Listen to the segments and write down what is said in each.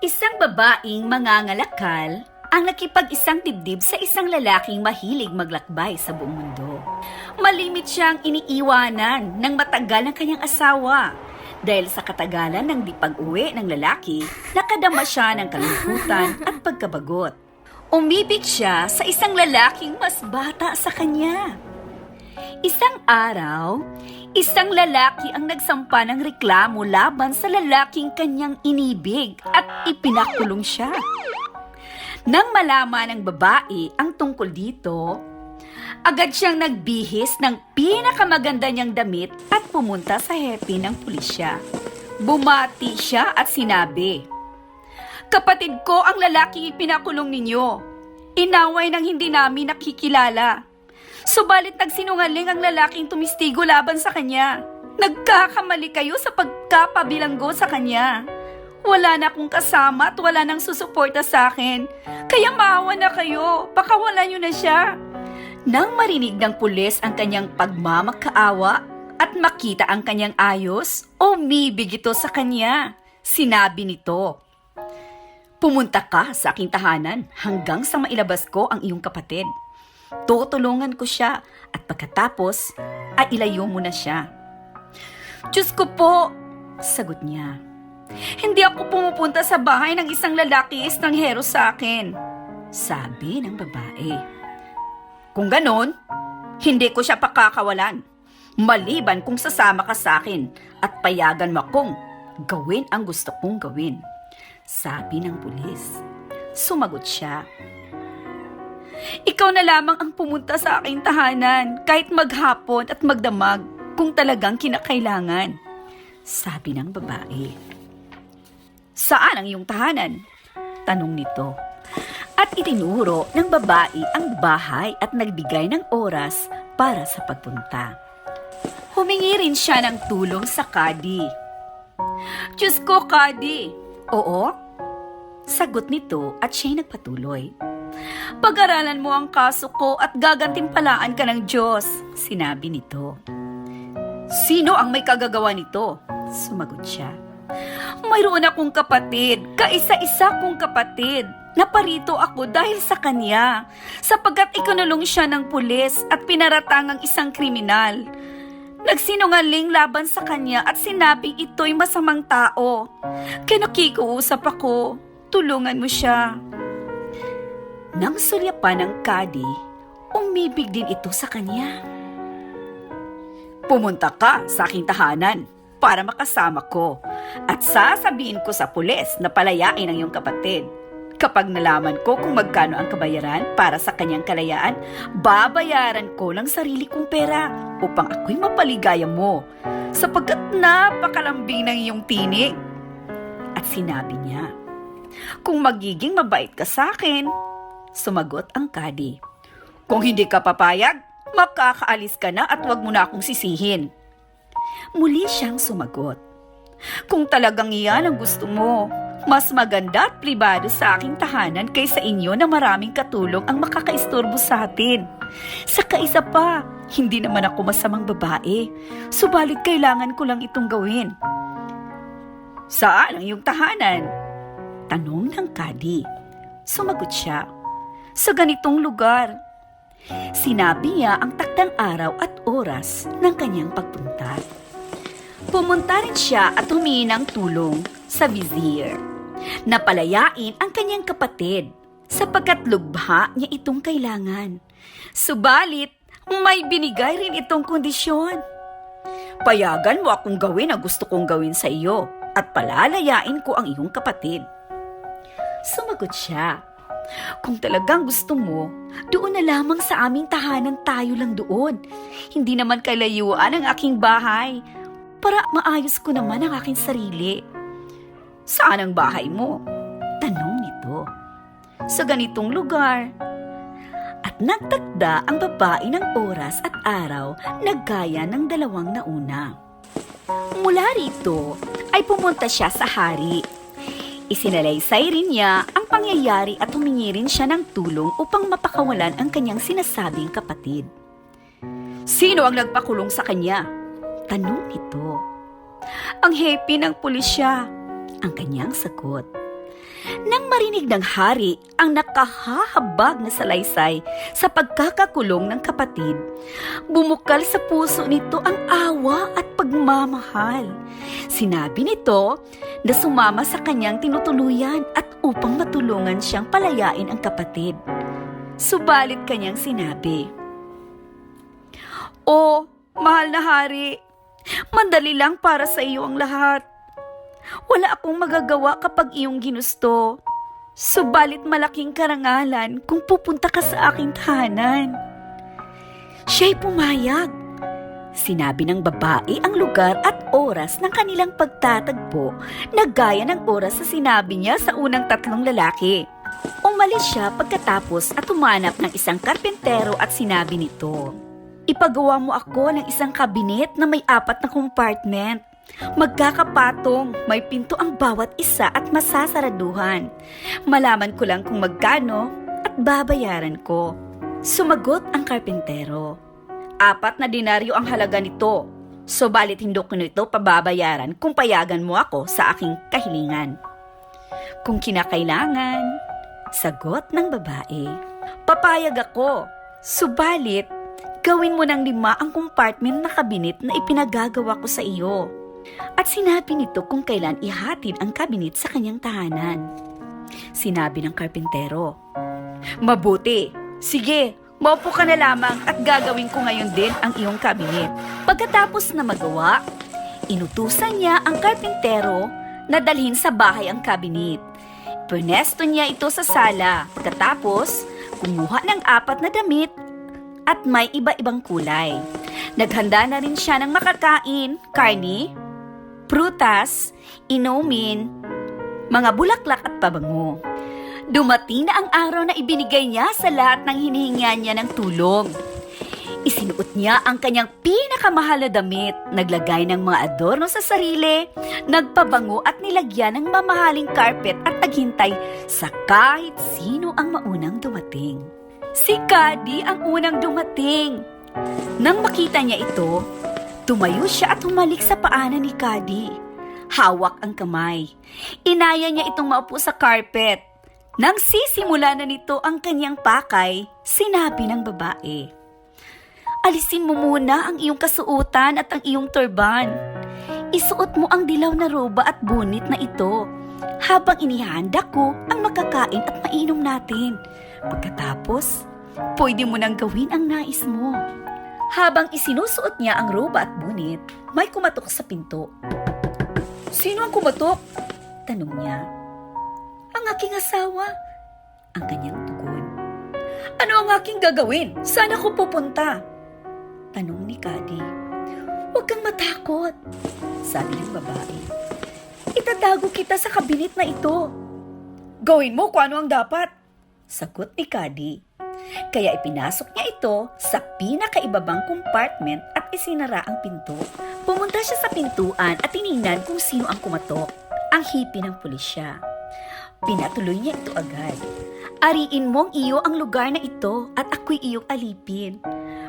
Isang babaeng mangangalakal ang nakipag-isang dibdib sa isang lalaking mahilig maglakbay sa buong mundo. Malimit siyang iniiwanan ng matagal ng kanyang asawa. Dahil sa katagalan ng di pag-uwi ng lalaki, nakadama siya ng kalungkutan at pagkabagot. Umibig siya sa isang lalaking mas bata sa kanya. Isang araw, isang lalaki ang nagsampa ng reklamo laban sa lalaking kanyang inibig at ipinakulong siya. Nang malaman ng babae ang tungkol dito, agad siyang nagbihis ng pinakamaganda niyang damit at pumunta sa hepe ng pulisya. Bumati siya at sinabi, "Kapatid ko ang lalaking ipinakulong ninyo. Inaway ng hindi namin nakikilala. Subalit nagsinungaling ang lalaking tumistigo laban sa kanya. Nagkakamali kayo sa pagkapabilanggo sa kanya. Wala na akong kasama at wala nang susuporta sa akin. Kaya maawa na kayo, pakawalan niyo na siya." Nang marinig ng pulis ang kanyang pagmamakaawa at makita ang kanyang ayos, umibig ito sa kanya. Sinabi nito, "Pumunta ka sa aking tahanan hanggang sa mailabas ko ang iyong kapatid. Tutulungan ko siya at pagkatapos ay ilayo mo na siya." "Diyos ko po," sagot niya. "Hindi ako pumupunta sa bahay ng isang lalaki estranghero sa akin," sabi ng babae. "Kung ganon, hindi ko siya pakakawalan. Maliban kung sasama ka sa akin at payagan mo akong gawin ang gusto kong gawin," sabi ng pulis. Sumagot siya, "Ikaw na lamang ang pumunta sa aking tahanan kahit maghapon at magdamag kung talagang kinakailangan," sabi ng babae. "Saan ang iyong tahanan?" tanong nito. At itinuro ng babae ang bahay at nagbigay ng oras para sa pagpunta. Humingi rin siya ng tulong sa kadi. "Diyos ko, kadi." "Oo?" sagot nito at siya'y nagpatuloy. "Pag-aralan mo ang kaso ko at gagantimpalaan ka ng Diyos," sinabi nito. "Sino ang may kagagawa nito?" sumagot siya. "Mayroon akong kapatid, kaisa-isa kong kapatid. Naparito ako dahil sa kanya, sapagkat ikinulong siya ng pulis at pinaratangang isang kriminal. Nagsinungaling laban sa kanya at sinabing ito'y masamang tao. Kaya nakikiusap ako, tulungan mo siya." Nang sulyapan ng kadi, umibig din ito sa kanya. "Pumunta ka sa aking tahanan para makasama ko at sasabihin ko sa pulis na palayain ang iyong kapatid. Kapag nalaman ko kung magkano ang kabayaran para sa kanyang kalayaan, babayaran ko ng sarili kong pera upang ako'y mapaligaya mo, sapagkat napakalambing ng iyong tinig." At sinabi niya, "Kung magiging mabait ka sa akin," sumagot ang kadi. "Kung hindi ka papayag, makakaalis ka na at wag mo na akong sisihin." Muli siyang sumagot, "Kung talagang iyan ang gusto mo, mas maganda at pribado sa aking tahanan kaysa inyo na maraming katulong ang makakaistorbo sa atin. Saka isa pa, hindi naman ako masamang babae, subalit kailangan ko lang itong gawin." "Saan ang iyong tahanan?" tanong ng kadi. Sumagot siya, "Sa ganitong lugar." Sinabi niya ang takdang araw at oras ng kanyang pagpunta. Pumunta rin siya at humingi ng tulong sa vizier. Napalayain ang kanyang kapatid sapagkat lubha niya itong kailangan. Subalit, may binigay rin itong kondisyon. "Payagan mo akong gawin ang gusto kong gawin sa iyo at palalayain ko ang iyong kapatid." Sumagot siya, "Kung talagang gusto mo, doon na lamang sa aming tahanan, tayo lang doon. Hindi naman kalayuan ang aking bahay para maayos ko naman ang aking sarili." "Saan ang bahay mo?" tanong nito. "Sa ganitong lugar." At nagtakda ang babae ng oras at araw na gaya ng dalawang nauna. Mula rito ay pumunta siya sa hari. Isinalaysay rin niya ang pangyayari at humingi rin siya ng tulong upang mapakawalan ang kanyang sinasabing kapatid. "Sino ang nagpakulong sa kanya?" tanong nito. "Ang hepe ng pulisya," ang kanyang sagot. Nang marinig ng hari ang nakahahabag na salaysay sa pagkakakulong ng kapatid, bumukal sa puso nito ang awa at pagmamahal. Sinabi nito na sumama sa kanyang tinutuluyan at upang matulungan siyang palayain ang kapatid. Subalit kanyang sinabi, "O, mahal na hari, mandali lang para sa iyo ang lahat. Wala akong magagawa kapag iyong ginusto. Subalit malaking karangalan kung pupunta ka sa aking tahanan." Siya'y pumayag. Sinabi ng babae ang lugar at oras ng kanilang pagtatagpo na gaya ng oras sa sinabi niya sa unang tatlong lalaki. Umalis siya pagkatapos at humanap ng isang karpentero at sinabi nito, "Ipagawa mo ako ng isang kabinet na may 4 na compartment. Magkakapatong, may pinto ang bawat isa at masasaraduhan. Malaman ko lang kung magkano at babayaran ko." Sumagot ang karpentero, 4 na denaryo ang halaga nito. Subalit hindi ko nito pababayaran kung payagan mo ako sa aking kahilingan. "Kung kinakailangan," sagot ng babae, "papayag ako. Subalit, gawin mo ng 5 ang compartment na kabinet na ipinagagawa ko sa iyo." At sinabi nito kung kailan ihatid ang kabinet sa kanyang tahanan. Sinabi ng karpentero, "Mabuti. Sige, maupo ka na lamang at gagawin ko ngayon din ang iyong kabinet." Pagkatapos na magawa, inutusan niya ang karpentero na dalhin sa bahay ang kabinet. Punesto niya ito sa sala. Pagkatapos, kumuha ng 4 na damit at may iba-ibang kulay. Naghanda na rin siya ng makakain, karne, prutas, inumin, mga bulaklak at pabango. Dumating na ang araw na ibinigay niya sa lahat ng hinihingian niya ng tulong. Isinuot niya ang kanyang pinakamahal na damit, naglagay ng mga adorno sa sarili, nagpabango at nilagyan ng mamahaling carpet at naghintay sa kahit sino ang maunang dumating. Si Kadi ang unang dumating. Nang makita niya ito, tumayo siya at humalik sa paanan ni Kadi. Hawak ang kamay. Inaya niya itong maupo sa carpet. Nang sisimula na nito ang kanyang pakay, sinabi ng babae, "Alisin mo muna ang iyong kasuotan at ang iyong turban. Isuot mo ang dilaw na roba at bunit na ito habang inihanda ko ang makakain at mainom natin. Pagkatapos, pwede mo nang gawin ang nais mo." Habang isinusuot niya ang roba at bunit, may kumatok sa pinto. "Sino ang kumatok?" tanong niya. "Ang aking asawa," ang kanyang tugon. "Ano ang aking gagawin? Saan ako pupunta?" tanong ni Kadi. "Huwag kang matakot," sabi ng babae. "Itatago kita sa kabinet na ito." "Gawin mo kung ano ang dapat," sagot ni Kadi. Kaya ipinasok niya ito sa pinakaibabang compartment at isinara ang pinto. Pumunta siya sa pintuan at tiningnan kung sino ang kumatok. Ang hipi ng pulisya. Pinatuloy niya ito agad. "Ariin mong iyo ang lugar na ito at ako'y iyong alipin.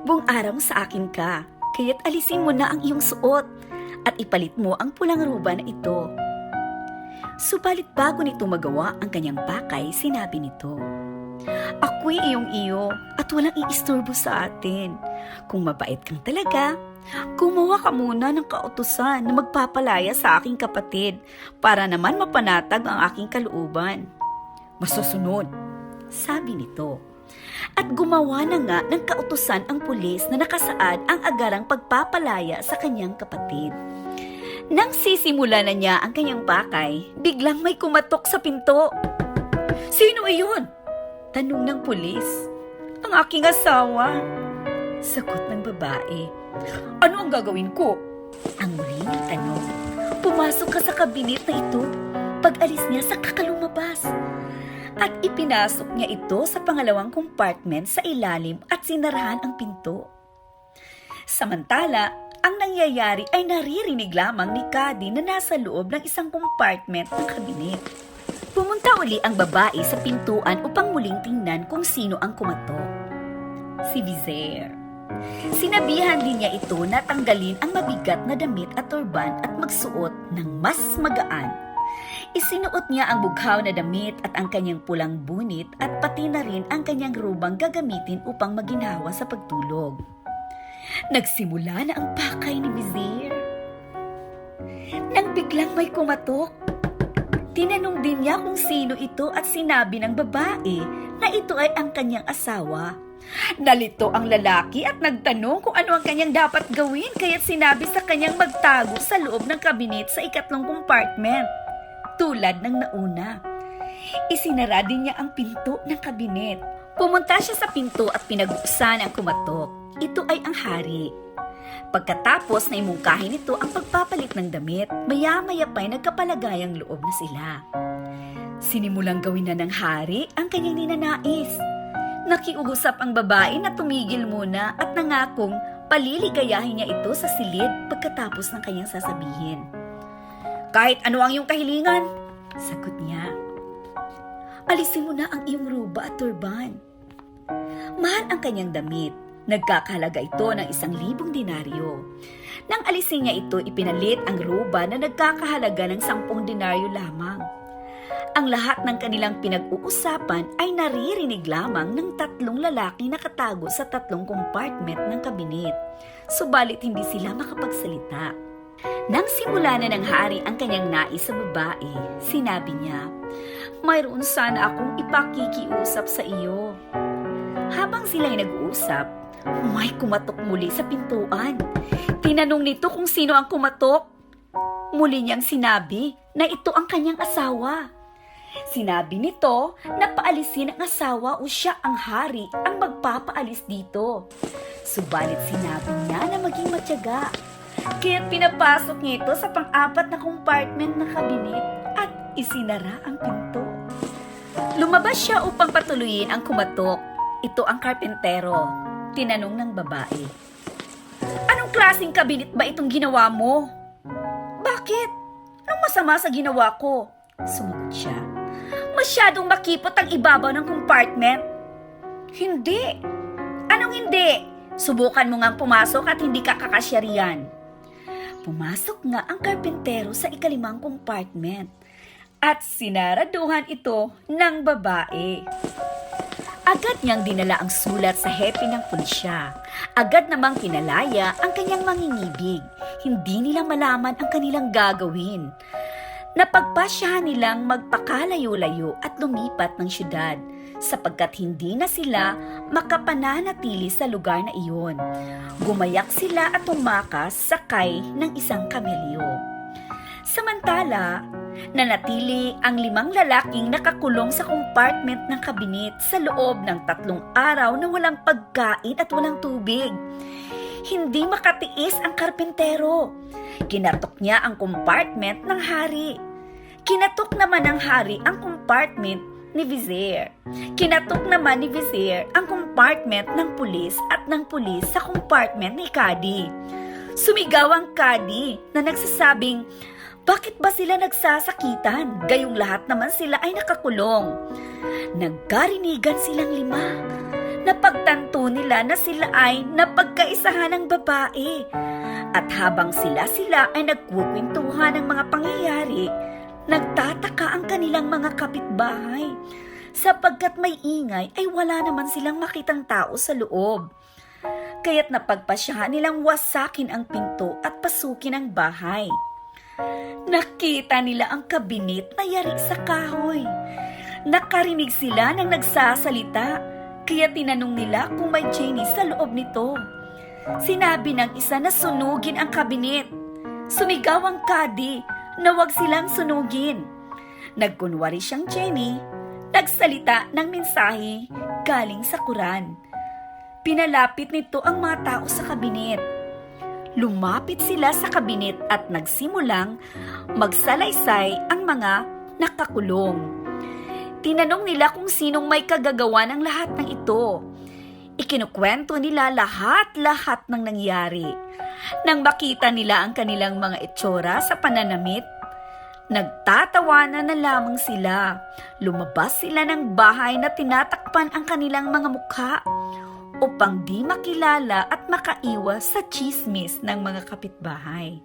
Buong araw sa akin ka, kaya't alisin mo na ang iyong suot at ipalit mo ang pulang roba na ito." Subalit bago nito magawa ang kanyang pakay, sinabi nito, "Ako'y iyong-iyo at walang iistorbo sa atin. Kung mabait kang talaga, gumawa ka muna ng kautusan na magpapalaya sa aking kapatid para naman mapanatag ang aking kalooban." "Masusunod," sabi nito. At gumawa na nga ng kautusan ang pulis na nakasaad ang agarang pagpapalaya sa kanyang kapatid. Nang sisimula na niya ang kanyang pakay, biglang may kumatok sa pinto. "Sino iyon?" tanong ng pulis. "Ang aking asawa," sagot ng babae. "Ano ang gagawin ko?" ang muling tanong. "Pumasok ka sa kabinet na ito. Pag-alis niya sa kakalumabas." At ipinasok niya ito sa pangalawang compartment sa ilalim at sinarahan ang pinto. Samantala, ang nangyayari ay naririnig lamang ni Kadi na nasa loob ng isang compartment ng kabinet. Pumunta uli ang babae sa pintuan upang muling tingnan kung sino ang kumatok. Si Vizer. Sinabihan din niya ito na tanggalin ang mabigat na damit at turban at magsuot ng mas magaan. Isinuot niya ang bughaw na damit at ang kanyang pulang bunit at pati na rin ang kanyang rubang gagamitin upang maginhawa sa pagtulog. Nagsimula na ang pakay ni Vizier. Nang biglang may kumatok, tinanong din niya kung sino ito at sinabi ng babae na ito ay ang kanyang asawa. Nalito ang lalaki at nagtanong kung ano ang kanyang dapat gawin kaya't sinabi sa kanyang magtago sa loob ng kabinet sa ikatlong compartment. Tulad ng nauna, isinara din niya ang pinto ng kabinet. Pumunta siya sa pinto at pinag-uusan ang kumatok. Ito ay ang hari. Pagkatapos na imungkahin nito ang pagpapalit ng damit, maya-maya pa'y nagkapalagayang loob na sila. Sinimulang gawin na ng hari ang kanyang ninanais. Nakiusap ang babae na tumigil muna at nangakong paliligayahin niya ito sa silid pagkatapos ng kanyang sasabihin. Kahit ano ang iyong kahilingan, sagot niya. Alisin mo na ang iyong ruba at turban. Mahal ang kanyang damit. Nagkakahalaga ito ng 1,000 denaryo. Nang alisin niya ito, ipinalit ang ruba na nagkakahalaga ng 10 denaryo lamang. Ang lahat ng kanilang pinag-uusapan ay naririnig lamang ng 3 lalaking nakatago sa 3 compartment ng kabinet. Subalit hindi sila makapagsalita. Nang simula na ng hari ang kanyang nais sa babae, sinabi niya, mayroon sana akong ipakikiusap sa iyo. Habang sila'y nag-uusap, may kumatok muli sa pintuan. Tinanong nito kung sino ang kumatok. Muli niyang sinabi na ito ang kanyang asawa. Sinabi nito na paalisin ang asawa o siya ang hari ang magpapaalis dito. Subalit sinabi niya na maging matyaga. Kaya't pinapasok niya ito sa pang-4 na compartment ng kabinet at isinara ang pinto. Lumabas siya upang patuloyin ang kumatok. Ito ang karpentero. Tinanong ng babae. Anong klaseng kabinet ba itong ginawa mo? Bakit? Anong masama sa ginawa ko? Sumagot siya. Masyadong makipot ang ibabaw ng compartment. Hindi. Anong hindi? Subukan mo ngang pumasok at hindi ka kakasya riyan. Pumasok nga ang karpentero sa 5 compartment at sinaraduhan ito ng babae. Agad niyang dinala ang sulat sa hepe ng pulisya. Agad namang kinalaya ang kanyang mangingibig. Hindi nila malaman ang kanilang gagawin. Napagpasyahan nilang magpakalayo-layo at lumipat ng syudad sapagkat hindi na sila makapananatili sa lugar na iyon. Gumayak sila at tumakas sakay ng isang kamelyo. Samantala, nanatili ang 5 lalaking nakakulong sa compartment ng kabinet sa loob ng 3 araw na walang pagkain at walang tubig. Hindi makatiis ang karpentero. Kinatok niya ang compartment ng hari. Kinatok naman ng hari ang compartment ni Vizier. Kinatok naman ni Vizier ang compartment ng pulis at ng pulis sa compartment ni Kadi. Sumigaw ang Kadi na nagsasabing, bakit ba sila nagsasakitan? Gayong lahat naman sila ay nakakulong. Nagkarinigan silang 5. Napagtanto nila na sila ay napagkaisahan ng babae. At habang sila ay nagkukwentuhan ng mga pangyayari, nagtataka ang kanilang mga kapitbahay sapagkat may ingay ay wala naman silang makitang tao sa loob. Kaya't napagpasyahan nilang wasakin ang pinto at pasukin ang bahay. Nakita nila ang kabinet na yari sa kahoy. Nakarinig sila ng nagsasalita, kaya tinanong nila kung may Jenny sa loob nito. Sinabi ng isa na sunugin ang kabinet. Sumigaw ang Kadi na wag silang sunugin. Nagkunwari siyang Jenny, nagsalita ng mensahe galing sa Quran. Pinalapit nito ang mga tao sa kabinet. Lumapit sila sa kabinet at nagsimulang magsalaysay ang mga nakakulong. Tinanong nila kung sinong may kagagawa ng lahat ng ito. Ikinukwento nila lahat-lahat ng nangyari. Nang makita nila ang kanilang mga itsura sa pananamit, nagtatawanan na lamang sila. Lumabas sila ng bahay na tinatakpan ang kanilang mga mukha upang di makilala at makaiwas sa tsismis ng mga kapitbahay.